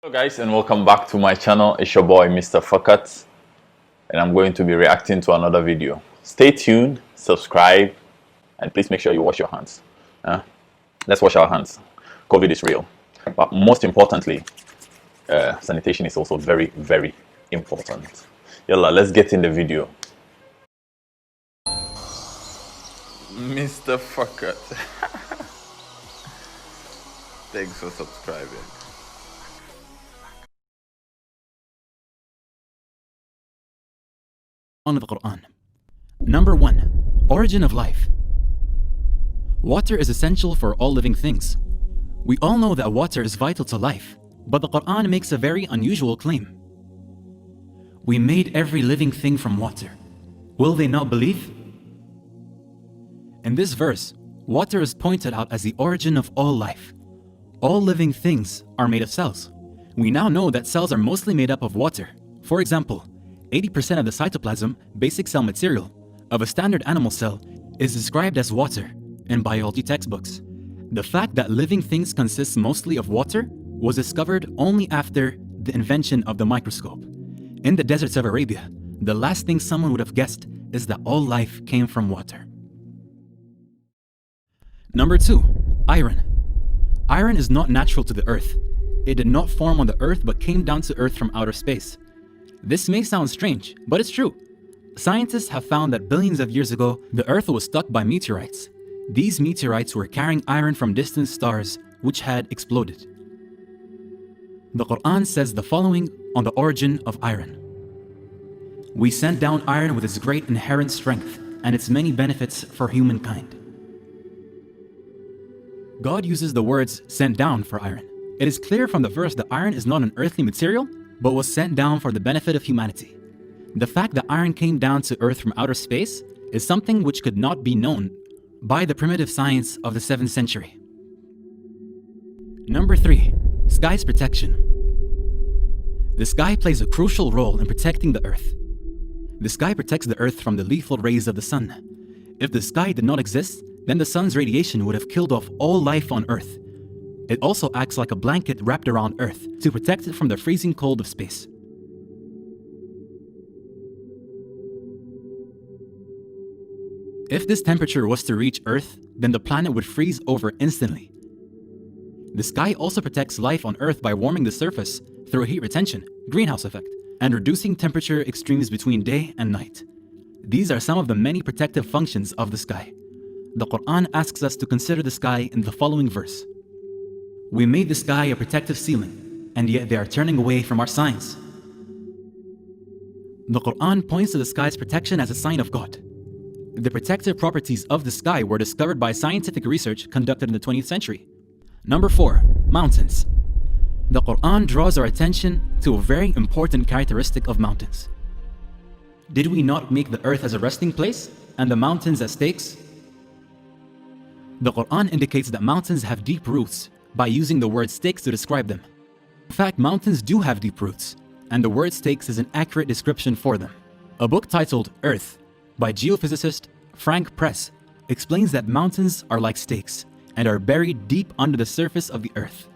Hello guys, and welcome back to my channel. It's your boy Mr. Fakat, and I'm going to be reacting to another video. Stay tuned, subscribe, and please make sure you wash your hands. Let's wash our hands. COVID is real, but most importantly, sanitation is also very, very important. Yalla, let's get in the video. Mr. Fakat. Thanks for subscribing. On the Quran. Number 1. Origin of life. Water is essential for all living things. We all know that water is vital to life, but the Quran makes a very unusual claim. We made every living thing from water. Will they not believe? In this verse, water is pointed out as the origin of all life. All living things are made of cells. We now know that cells are mostly made up of water. For example, 80% of the cytoplasm, basic cell material, of a standard animal cell is described as water in biology textbooks. The fact that living things consist mostly of water was discovered only after the invention of the microscope. In the deserts of Arabia, the last thing someone would have guessed is that all life came from water. Number 2. Iron. Iron is not natural to the earth. It did not form on the earth but came down to earth from outer space. This may sound strange, but it's true. Scientists have found that billions of years ago, the earth was struck by meteorites. These meteorites were carrying iron from distant stars, which had exploded. The Quran says the following on the origin of iron. We sent down iron with its great inherent strength and its many benefits for humankind. God uses the words sent down for iron. It is clear from the verse that iron is not an earthly material, but was sent down for the benefit of humanity. The fact that iron came down to earth from outer space is something which could not be known by the primitive science of the 7th century. Number 3. Sky's protection. The sky plays a crucial role in protecting the earth. The sky protects the earth from the lethal rays of the sun. If the sky did not exist, then the sun's radiation would have killed off all life on earth. It also acts like a blanket wrapped around Earth to protect it from the freezing cold of space. If this temperature was to reach Earth, then the planet would freeze over instantly. The sky also protects life on Earth by warming the surface through heat retention, greenhouse effect, and reducing temperature extremes between day and night. These are some of the many protective functions of the sky. The Quran asks us to consider the sky in the following verse. We made the sky a protective ceiling, and yet they are turning away from our signs. The Quran points to the sky's protection as a sign of God. The protective properties of the sky were discovered by scientific research conducted in the 20th century. Number 4. Mountains. The Quran draws our attention to a very important characteristic of mountains. Did we not make the earth as a resting place and the mountains as stakes? The Quran indicates that mountains have deep roots by using the word stakes to describe them. In fact, mountains do have deep roots, and the word stakes is an accurate description for them. A book titled Earth by geophysicist Frank Press explains that mountains are like stakes and are buried deep under the surface of the earth.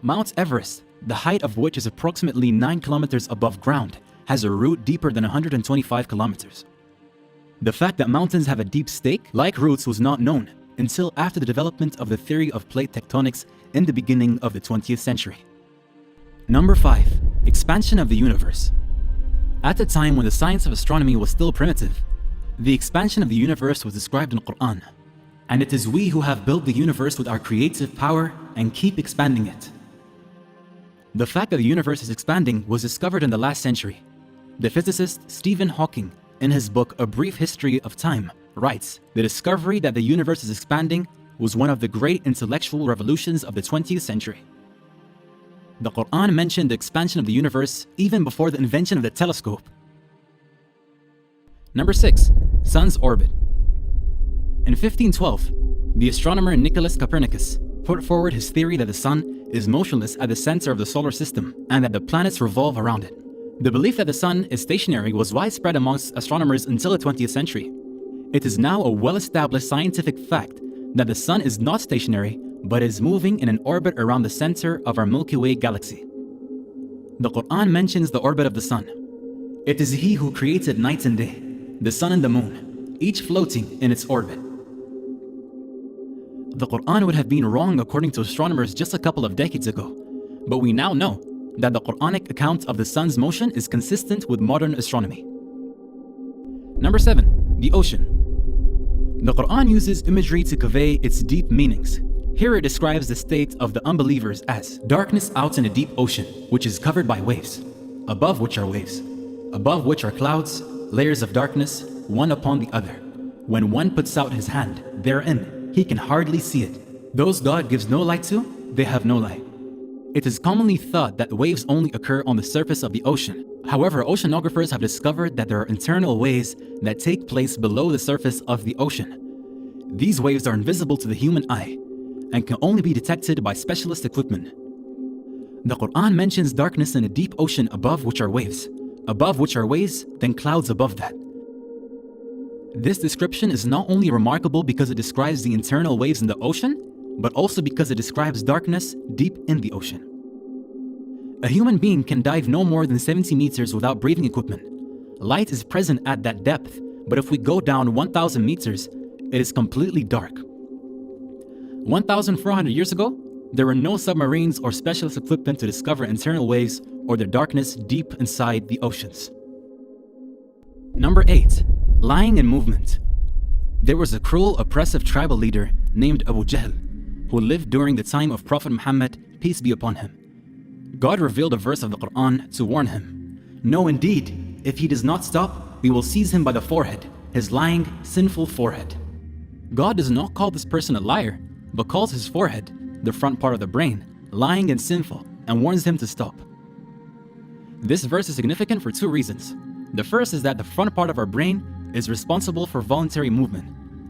Mount Everest, the height of which is approximately 9 kilometers above ground, has a root deeper than 125 kilometers. The fact that mountains have a deep stake-like roots was not known until after the development of the theory of plate tectonics in the beginning of the 20th century. Number 5. Expansion of the universe. At the time when the science of astronomy was still primitive, the expansion of the universe was described in the Quran, and it is we who have built the universe with our creative power and keep expanding it. The fact that the universe is expanding was discovered in the last century. The physicist Stephen Hawking, in his book A Brief History of Time, writes, the discovery that the universe is expanding was one of the great intellectual revolutions of the 20th century. The Quran mentioned the expansion of the universe even before the invention of the telescope. Number 6. Sun's orbit. In 1512, the astronomer Nicholas Copernicus put forward his theory that the sun is motionless at the center of the solar system and that the planets revolve around it. The belief that the sun is stationary was widespread amongst astronomers until the 20th century. It is now a well-established scientific fact that the sun is not stationary but is moving in an orbit around the center of our Milky Way galaxy. The Quran mentions the orbit of the sun. It is He who created night and day, the sun and the moon, each floating in its orbit. The Quran would have been wrong according to astronomers just a couple of decades ago, but we now know that the Quranic account of the sun's motion is consistent with modern astronomy. Number 7. The ocean. The Quran uses imagery to convey its deep meanings. Here it describes the state of the unbelievers as darkness out in a deep ocean, which is covered by waves, above which are waves, above which are clouds, layers of darkness, one upon the other. When one puts out his hand therein, he can hardly see it. Those God gives no light to, they have no light. It is commonly thought that waves only occur on the surface of the ocean. However, oceanographers have discovered that there are internal waves that take place below the surface of the ocean. These waves are invisible to the human eye and can only be detected by specialist equipment. The Quran mentions darkness in a deep ocean above which are waves, then clouds above that. This description is not only remarkable because it describes the internal waves in the ocean, but also because it describes darkness deep in the ocean. A human being can dive no more than 70 meters without breathing equipment. Light is present at that depth, but if we go down 1,000 meters, it is completely dark. 1,400 years ago, there were no submarines or specialist equipment to discover internal waves or the darkness deep inside the oceans. Number 8. Lying and movement. There was a cruel, oppressive tribal leader named Abu Jahl, who lived during the time of Prophet Muhammad, peace be upon him. God revealed a verse of the Quran to warn him. No, indeed, if he does not stop, we will seize him by the forehead, his lying, sinful forehead. God does not call this person a liar, but calls his forehead, the front part of the brain, lying and sinful, and warns him to stop. This verse is significant for two reasons. The first is that the front part of our brain is responsible for voluntary movement.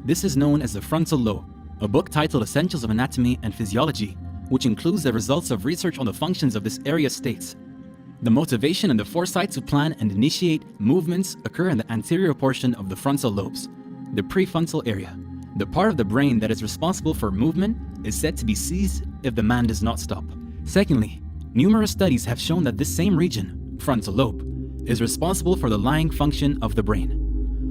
This is known as the frontal lobe. A book titled Essentials of Anatomy and Physiology, which includes the results of research on the functions of this area, states the motivation and the foresight to plan and initiate movements occur in the anterior portion of the frontal lobes, the prefrontal area. The part of the brain that is responsible for movement is said to be seized if the man does not stop. Secondly, numerous studies have shown that this same region, frontal lobe, is responsible for the lying function of the brain.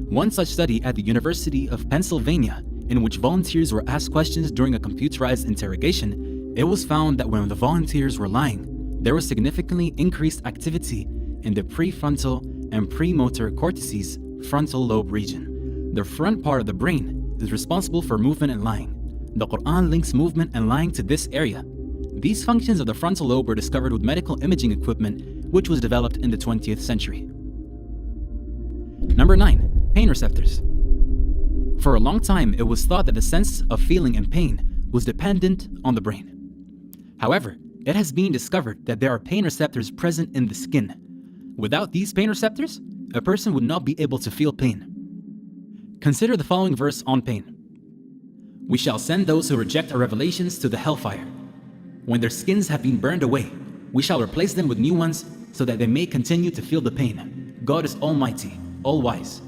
One such study at the University of Pennsylvania, in which volunteers were asked questions during a computerized interrogation, it was found that when the volunteers were lying, there was significantly increased activity in the prefrontal and premotor cortices frontal lobe region. The front part of the brain is responsible for movement and lying. The Quran links movement and lying to this area. These functions of the frontal lobe were discovered with medical imaging equipment, which was developed in the 20th century. Number 9. Pain receptors. For a long time, it was thought that the sense of feeling and pain was dependent on the brain. However, it has been discovered that there are pain receptors present in the skin. Without these pain receptors, a person would not be able to feel pain. Consider the following verse on pain. We shall send those who reject our revelations to the hellfire. When their skins have been burned away, we shall replace them with new ones so that they may continue to feel the pain. God is almighty, all-wise.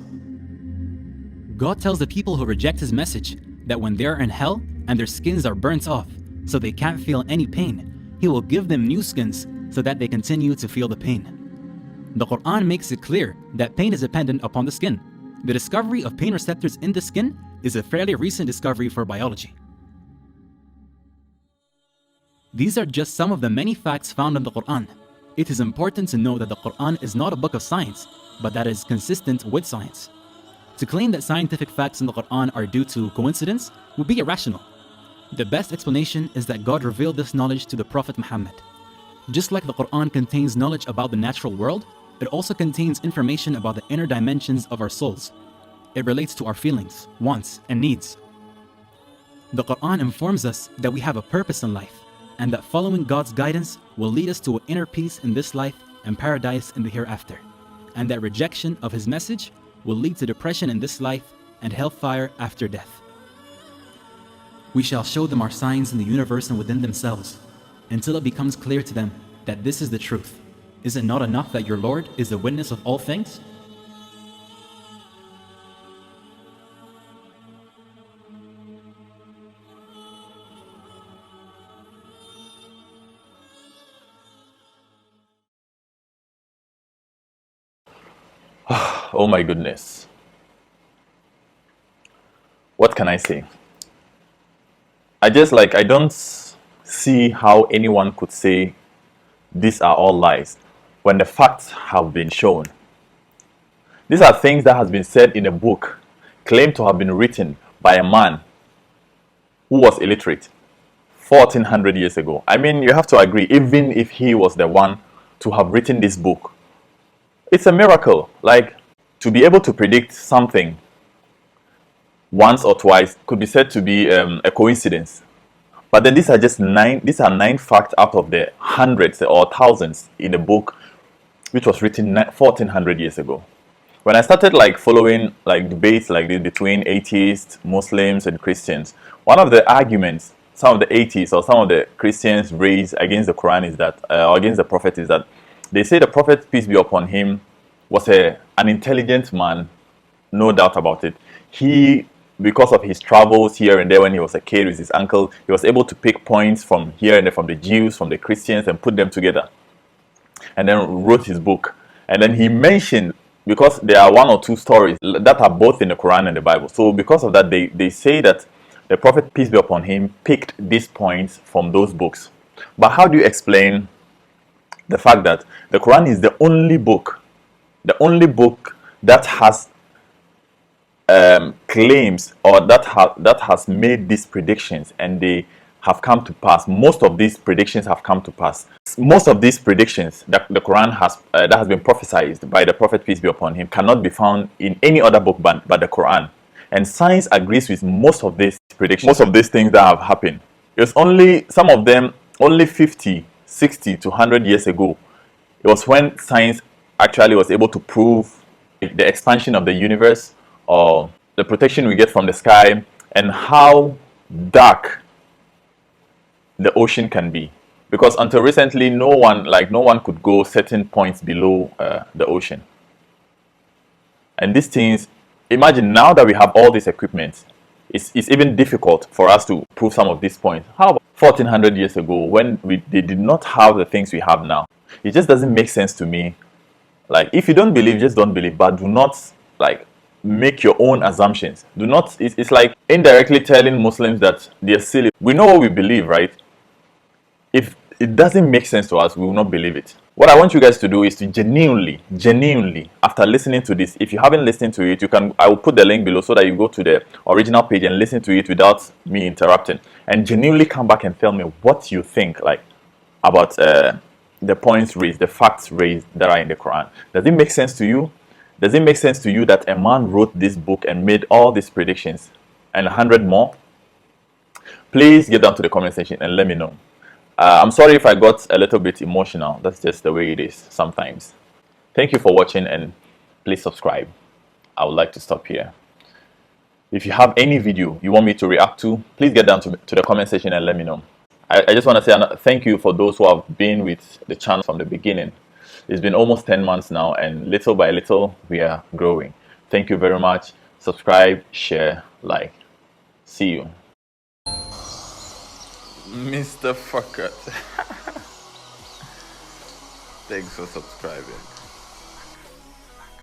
God tells the people who reject his message that when they are in hell and their skins are burnt off so they can't feel any pain, he will give them new skins so that they continue to feel the pain. The Quran makes it clear that pain is dependent upon the skin. The discovery of pain receptors in the skin is a fairly recent discovery for biology. These are just some of the many facts found in the Quran. It is important to know that the Quran is not a book of science, but that it is consistent with science. To claim that scientific facts in the Quran are due to coincidence would be irrational. The best explanation is that God revealed this knowledge to the Prophet Muhammad. Just like the Quran contains knowledge about the natural world, it also contains information about the inner dimensions of our souls. It relates to our feelings, wants, and needs. The Quran informs us that we have a purpose in life, and that following God's guidance will lead us to an inner peace in this life and paradise in the hereafter, and that rejection of his message will lead to depression in this life and hellfire after death. We shall show them our signs in the universe and within themselves, until it becomes clear to them that this is the truth. Is it not enough that your Lord is the witness of all things? Oh my goodness. What can I say? I don't see how anyone could say these are all lies when the facts have been shown. These are things that has been said in a book claimed to have been written by a man who was illiterate 1400 years ago. I mean, you have to agree, even if he was the one to have written this book, it's a miracle. Like, to be able to predict something once or twice could be said to be a coincidence. But then these are nine facts out of the hundreds or thousands in the book, which was written 1400 years ago. When I started following debates like this between atheists, Muslims, and Christians, one of the arguments some of the atheists or some of the Christians raise against the Quran is that, or against the Prophet, is that they say the Prophet, peace be upon him, was an intelligent man, no doubt about it. He, because of his travels here and there when he was a kid with his uncle, he was able to pick points from here and there, from the Jews, from the Christians, and put them together. And then wrote his book. And then he mentioned, because there are one or two stories that are both in the Quran and the Bible. So because of that, they say that the Prophet, peace be upon him, picked these points from those books. But how do you explain the fact that the Quran is the only book that has claims, or that has made these predictions, and they have come to pass? Most of these predictions have come to pass. Most of these predictions that the Quran has that has been prophesied by the Prophet, peace be upon him, cannot be found in any other book but the Quran. And science agrees with most of these predictions, most of these things that have happened. It's only some of them, only 50, 60 to 100 years ago, it was when science actually was able to prove the expansion of the universe, or the protection we get from the sky, and how dark the ocean can be. Because until recently, no one could go certain points below the ocean. And these things, imagine now that we have all this equipment, it's even difficult for us to prove some of these points. How about 1400 years ago, when they did not have the things we have now? It just doesn't make sense to me. Like, if you don't believe, just don't believe, but do not make your own assumptions. Do not, it's like indirectly telling Muslims that they're silly. We know what we believe, right? If it doesn't make sense to us, we will not believe it. What I want you guys to do is to genuinely, after listening to this, if you haven't listened to it, I will put the link below so that you go to the original page and listen to it without me interrupting, and genuinely come back and tell me what you think about the points raised, the facts raised that are in the Quran. Does it make sense to you? Does it make sense to you that a man wrote this book and made all these predictions and 100 more? Please get down to the comment section and let me know. I'm sorry if I got a little bit emotional. That's just the way it is sometimes. Thank you for watching, and please subscribe. I would like to stop here. If you have any video you want me to react to, please get down to the comment section and let me know. I just want to say thank you for those who have been with the channel from the beginning. It's been almost 10 months now, and little by little we are growing. Thank you very much. Subscribe, share, like. See you. Mr. Fucker. Thanks for subscribing.